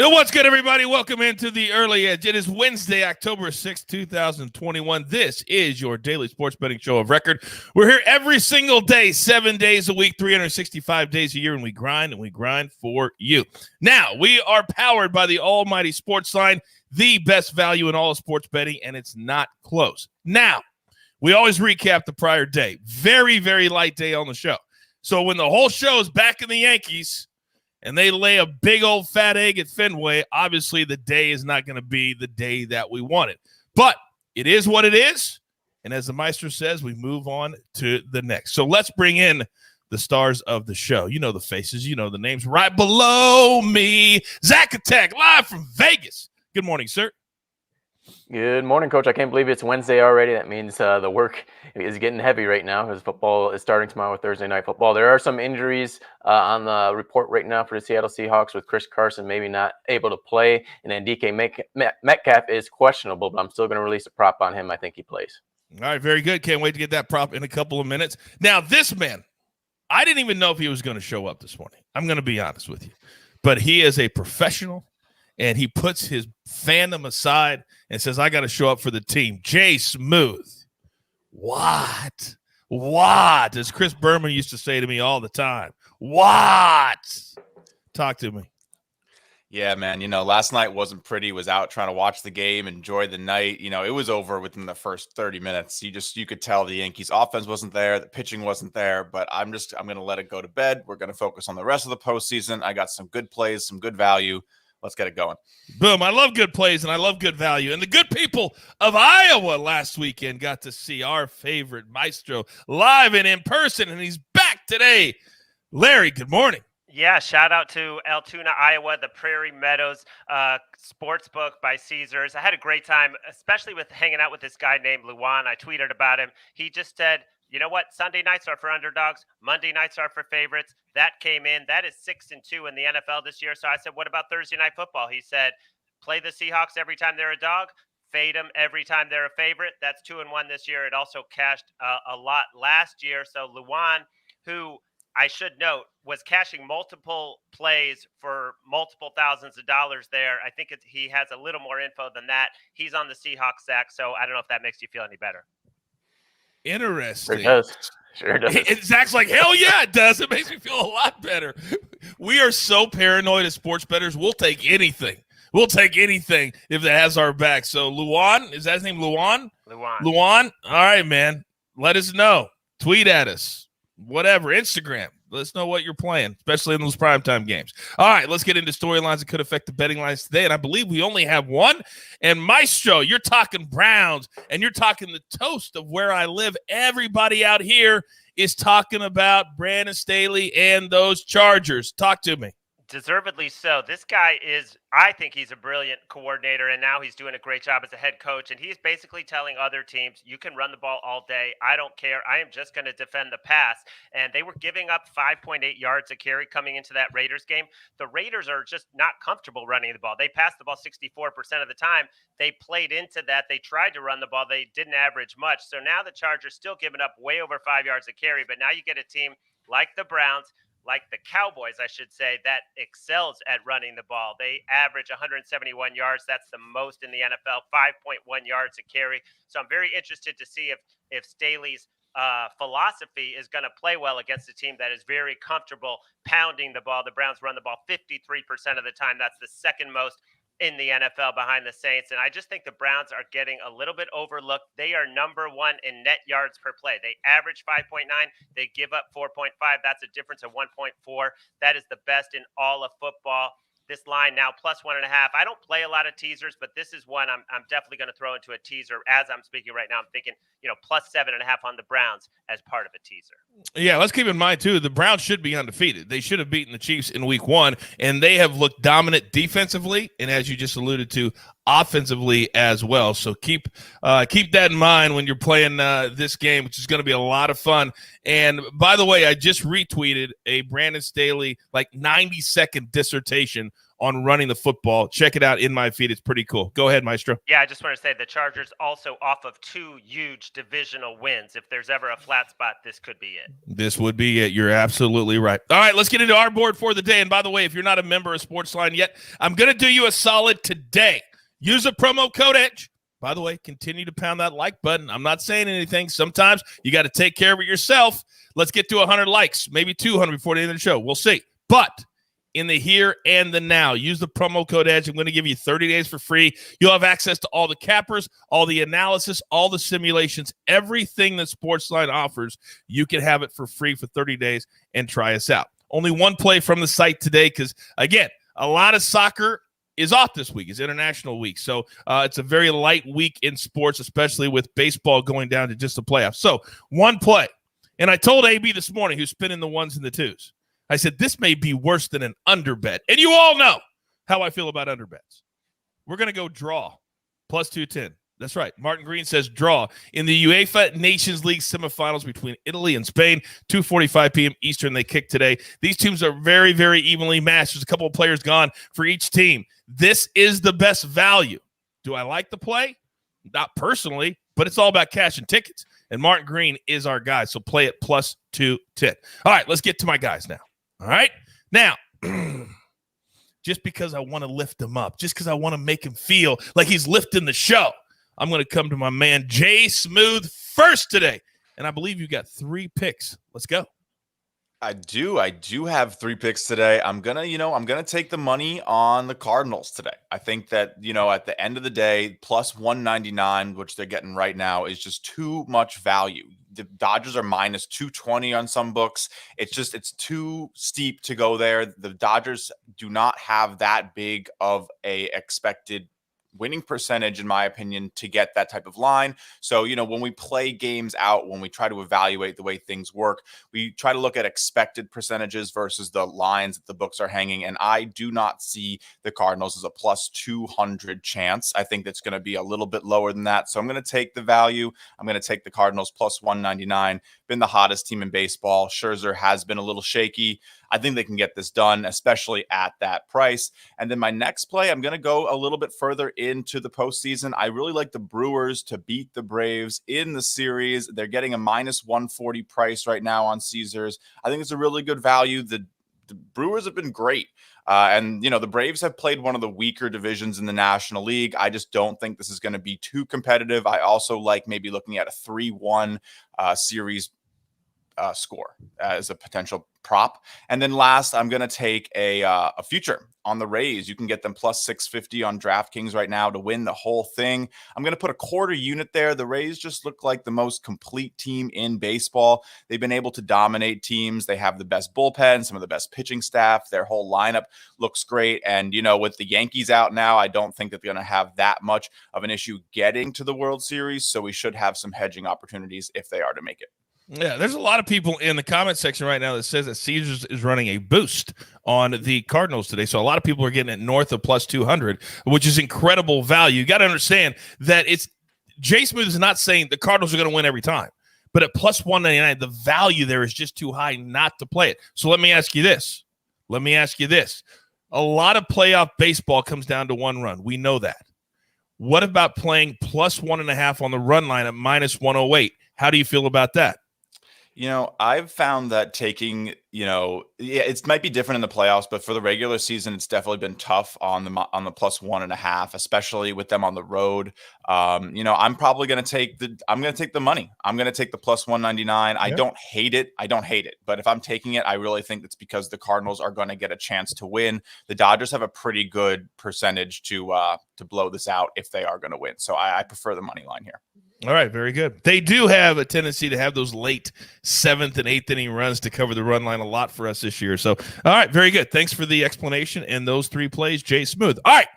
What's good, everybody? Welcome into the Early Edge. It is Wednesday, October 6th, 2021. This is your daily sports betting show of record. We're here every single day, 7 days a week, 365 days a year, and we grind for you. Now, we are powered by the almighty SportsLine, the best value in all of sports betting, and it's not close. Now, we always recap the prior day. Very, very light day on the show. So when the whole show is back in the Yankees and they lay a big old fat egg at Fenway, obviously the day is not going to be the day that we wanted. But it is what it is. And as the Meister says, we move on to the next. So let's bring in the stars of the show. You know the faces. You know the names. Right below me, Zach Attack, live from Vegas. Good morning, sir. Good morning, Coach. I can't believe it's Wednesday already. That means the work is getting heavy right now because football is starting tomorrow with Thursday Night Football. There are some injuries on the report right now for the Seattle Seahawks with Chris Carson maybe not able to play. And then DK Metcalf is questionable, but I'm still going to release a prop on him. I think he plays. All right, very good. Can't wait to get that prop in a couple of minutes. Now, this man, I didn't even know if he was going to show up this morning. I'm going to be honest with you. But he is a professional. And he puts his fandom aside and says, I got to show up for the team. Jay Smooth. What? As Chris Berman used to say to me all the time. What? Talk to me. Yeah, man. Last night wasn't pretty. Was out trying to watch the game, enjoy the night. It was over within the first 30 minutes. You could tell the Yankees offense wasn't there. The pitching wasn't there, but I'm going to let it go to bed. We're going to focus on the rest of the postseason. I got some good plays, some good value. Let's get it going. Boom. I love good plays and I love good value. And the good people of Iowa last weekend got to see our favorite maestro live and in person, and he's back today. Larry, good morning. Yeah, shout out to Altoona, Iowa, the Prairie Meadows Sportsbook by Caesars. I had a great time, especially with hanging out with this guy named Luan. I tweeted about him. He just said, you know what? Sunday nights are for underdogs. Monday nights are for favorites. That came in. That is 6-2 in the NFL this year. So I said, what about Thursday Night Football? He said, play the Seahawks every time they're a dog. Fade them every time they're a favorite. That's 2-1 this year. It also cashed a lot last year. So Luan, who I should note was cashing multiple plays for multiple thousands of dollars there. I think he has a little more info than that. He's on the Seahawks, Zach. So I don't know if that makes you feel any better. Interesting. It does. Sure does. Zach's like, hell yeah, it does. It makes me feel a lot better. We are so paranoid as sports bettors. We'll take anything. We'll take anything if it has our back. So Luan, is that his name, Luan? Luan? All right, man. Let us know. Tweet at us. Whatever. Instagram. Let us know what you're playing, especially in those primetime games. All right, let's get into storylines that could affect the betting lines today. And I believe we only have one. And Maestro, you're talking Browns, and you're talking the toast of where I live. Everybody out here is talking about Brandon Staley and those Chargers. Talk to me. Deservedly so. This guy I think he's a brilliant coordinator, and now he's doing a great job as a head coach. And he's basically telling other teams, you can run the ball all day. I don't care. I am just going to defend the pass. And they were giving up 5.8 yards a carry coming into that Raiders game. The Raiders are just not comfortable running the ball. They passed the ball 64% of the time. They played into that. They tried to run the ball. They didn't average much. So now the Chargers still giving up way over 5 yards a carry. But now you get a team like the Browns, like the Cowboys, I should say, that excels at running the ball. They average 171 yards. That's the most in the NFL, 5.1 yards a carry. So I'm very interested to see if Staley's philosophy is going to play well against a team that is very comfortable pounding the ball. The Browns run the ball 53% of the time. That's the second most in the NFL behind the Saints. And I just think the Browns are getting a little bit overlooked. They are number one in net yards per play. They average 5.9. They give up 4.5. That's a difference of 1.4. That is the best in all of football. This line now plus 1.5. I don't play a lot of teasers, but this is one I'm definitely going to throw into a teaser. As I'm speaking right now, I'm thinking, plus 7.5 on the Browns as part of a teaser. Yeah, let's keep in mind, too, the Browns should be undefeated. They should have beaten the Chiefs in week 1, and they have looked dominant defensively, and as you just alluded to, offensively as well. So keep that in mind when you're playing this game, which is going to be a lot of fun. And by the way, I just retweeted a Brandon Staley 90-second dissertation on running the football. Check it out in my feed. It's pretty cool. Go ahead, Maestro. Yeah, I just want to say the Chargers also off of 2 huge divisional wins. If there's ever a flat spot, this could be it. This would be it. You're absolutely right. All right, let's get into our board for the day. And by the way, if you're not a member of SportsLine yet, I'm going to do you a solid today. Use a promo code EDGE. By the way, continue to pound that like button. I'm not saying anything. Sometimes you got to take care of it yourself. Let's get to 100 likes, maybe 200 before the end of the show. We'll see. But in the here and the now, use the promo code EDGE. I'm going to give you 30 days for free. You'll have access to all the cappers, all the analysis, all the simulations, everything that SportsLine offers. You can have it for free for 30 days and try us out. Only one play from the site today because, again, a lot of soccer is off this week. It's International Week. So it's a very light week in sports, especially with baseball going down to just the playoffs. So one play. And I told AB this morning, who's spinning the ones and the twos, I said, this may be worse than an under bet. And you all know how I feel about under bets. We're going to go draw, plus 210. That's right. Martin Green says draw in the UEFA Nations League semifinals between Italy and Spain, 2:45 p.m. Eastern. They kick today. These teams are very, very evenly matched. There's a couple of players gone for each team. This is the best value. Do I like the play? Not personally, but it's all about cash and tickets. And Martin Green is our guy, so play it plus 210. All right, let's get to my guys now. All right? Now, just because I want to lift him up, just because I want to make him feel like he's lifting the show, I'm going to come to my man Jay Smooth first today. And I believe you got 3 picks. Let's go. I do have 3 picks today. I'm gonna take the money on the Cardinals today. I think that, at the end of the day, plus 199, which they're getting right now, is just too much value. The Dodgers are minus 220 on some books. It's too steep to go there. The Dodgers do not have that big of a expected winning percentage, in my opinion, to get that type of line. So, when we play games out, when we try to evaluate the way things work, we try to look at expected percentages versus the lines that the books are hanging. And I do not see the Cardinals as a plus 200 chance. I think that's going to be a little bit lower than that. So I'm going to take the value. I'm going to take the Cardinals plus 199. Been the hottest team in baseball. Scherzer has been a little shaky. I think they can get this done, especially at that price. And then my next play, I'm going to go a little bit further into the postseason. I really like the Brewers to beat the Braves in the series. They're getting a minus 140 price right now on Caesars. I think it's a really good value. The Brewers have been great. And the Braves have played one of the weaker divisions in the National League. I just don't think this is going to be too competitive. I also like maybe looking at a 3-1 series score as a potential prop. And then last, I'm going to take a future on the Rays. You can get them plus 650 on DraftKings right now to win the whole thing. I'm going to put a quarter unit there. The Rays just look like the most complete team in baseball. They've been able to dominate teams. They have the best bullpen, some of the best pitching staff. Their whole lineup looks great. And, with the Yankees out now, I don't think that they're going to have that much of an issue getting to the World Series. So we should have some hedging opportunities if they are to make it. Yeah, there's a lot of people in the comment section right now that says that Caesars is running a boost on the Cardinals today. So a lot of people are getting it north of plus 200, which is incredible value. You got to understand that Jay Smooth is not saying the Cardinals are going to win every time, but at plus 199, the value there is just too high not to play it. So let me ask you this. A lot of playoff baseball comes down to one run. We know that. What about playing plus 1.5 on the run line at minus 108? How do you feel about that? I've found that taking, it might be different in the playoffs, but for the regular season, it's definitely been tough on the plus 1.5, especially with them on the road. I'm probably going to take the money. I'm going to take the plus 199. Yeah. I don't hate it. But if I'm taking it, I really think it's because the Cardinals are going to get a chance to win. The Dodgers have a pretty good percentage to blow this out if they are going to win. So I prefer the money line here. All right, very good. They do have a tendency to have those late 7th and 8th inning runs to cover the run line a lot for us this year. So, all right, very good. Thanks for the explanation and those 3 plays, Jay Smooth. All right,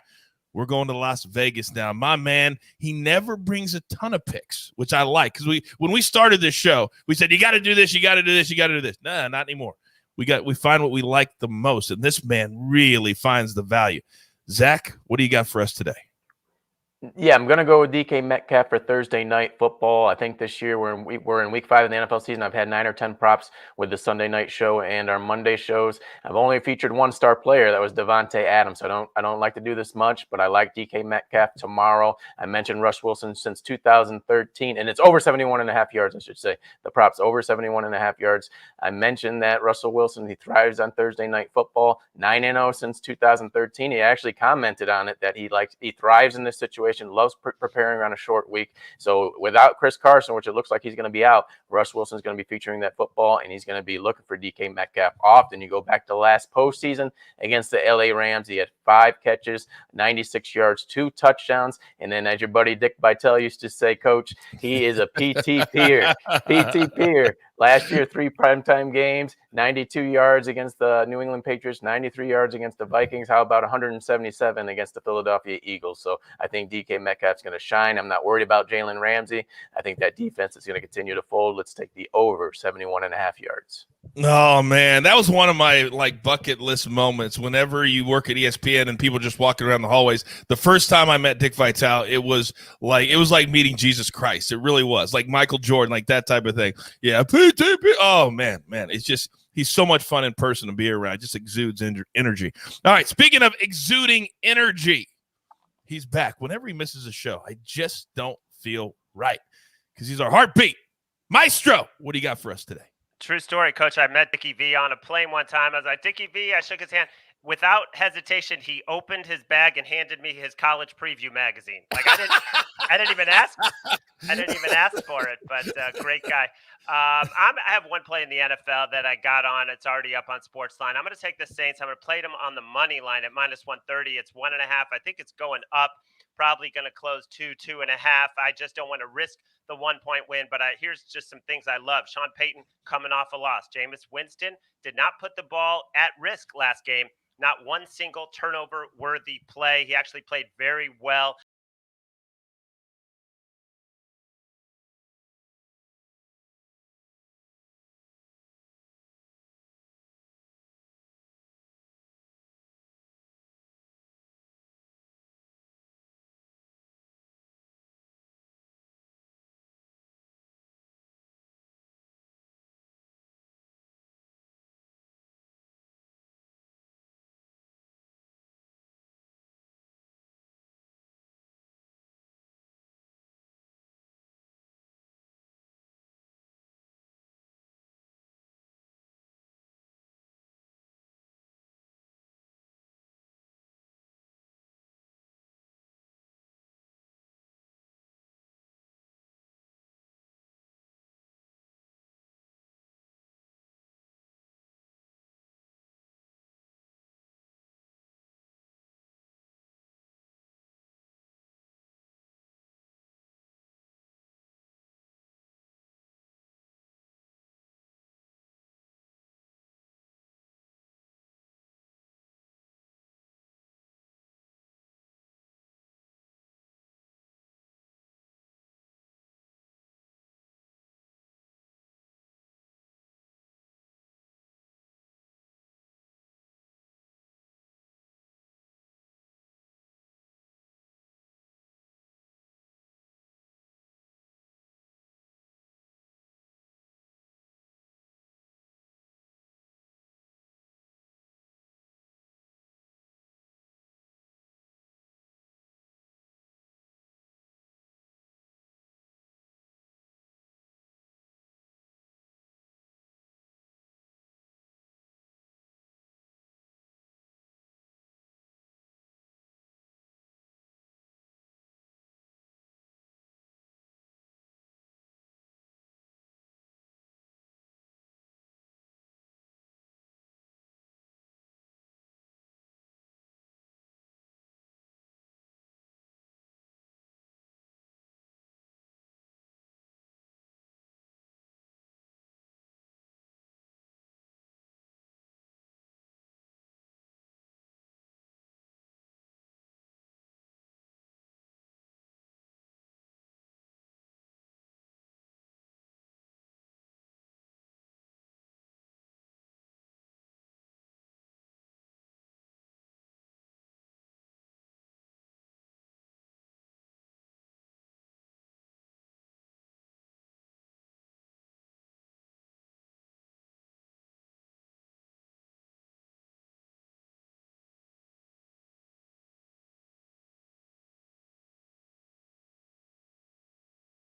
we're going to Las Vegas now. My man, he never brings a ton of picks, which I like because when we started this show, we said, you got to do this, you got to do this, you got to do this. Nah, not anymore. We find what we like the most, and this man really finds the value. Zach, what do you got for us today? Yeah, I'm gonna go with DK Metcalf for Thursday night football. I think this year we're in week 5 of the NFL season. I've had 9 or 10 props with the Sunday night show and our Monday shows. I've only featured one star player, that was Devontae Adams. I don't like to do this much, but I like DK Metcalf tomorrow. I mentioned Russ Wilson since 2013, and it's over 71.5 yards, I should say. The props over 71.5 yards. I mentioned that Russell Wilson, he thrives on Thursday night football. 9-0 since 2013. He actually commented on it that he thrives in this situation. Loves preparing on a short week. So without Chris Carson, which it looks like he's going to be out, Russ Wilson's going to be featuring that football, and he's going to be looking for DK Metcalf often. You go back to last postseason against the LA Rams, he had 5 catches, 96 yards, 2 touchdowns, and then as your buddy Dick Vitale used to say, Coach, he is a PT peer. PT peer. Last year, 3 primetime games, 92 yards against the New England Patriots, 93 yards against the Vikings. How about 177 against the Philadelphia Eagles? So I think DK Metcalf's going to shine. I'm not worried about Jalen Ramsey. I think that defense is going to continue to fold. Let's take the over 71.5 yards. Oh man, that was one of my bucket list moments. Whenever you work at ESPN and people just walking around the hallways, the first time I met Dick Vitale, it was like meeting Jesus Christ. It really was like Michael Jordan, like that type of thing. Yeah, oh man, it's just he's so much fun in person to be around. Just exudes energy. All right, speaking of exuding energy, he's back. Whenever he misses a show, I just don't feel right because he's our heartbeat. Maestro, what do you got for us today? True story, Coach. I met Dickie V on a plane one time. I was like, Dickie V, I shook his hand. Without hesitation, he opened his bag and handed me his college preview magazine. Like I didn't even ask for it, but great guy. I have one play in the NFL that I got on. It's already up on SportsLine. I'm going to take the Saints. I'm going to play them on the money line at -130. It's 1.5. I think it's going up. Probably going to close 2.5. I just don't want to risk the 1-point win, but here's just some things I love. Sean Payton coming off a loss. Jameis Winston did not put the ball at risk last game. Not one single turnover-worthy play. He actually played very well.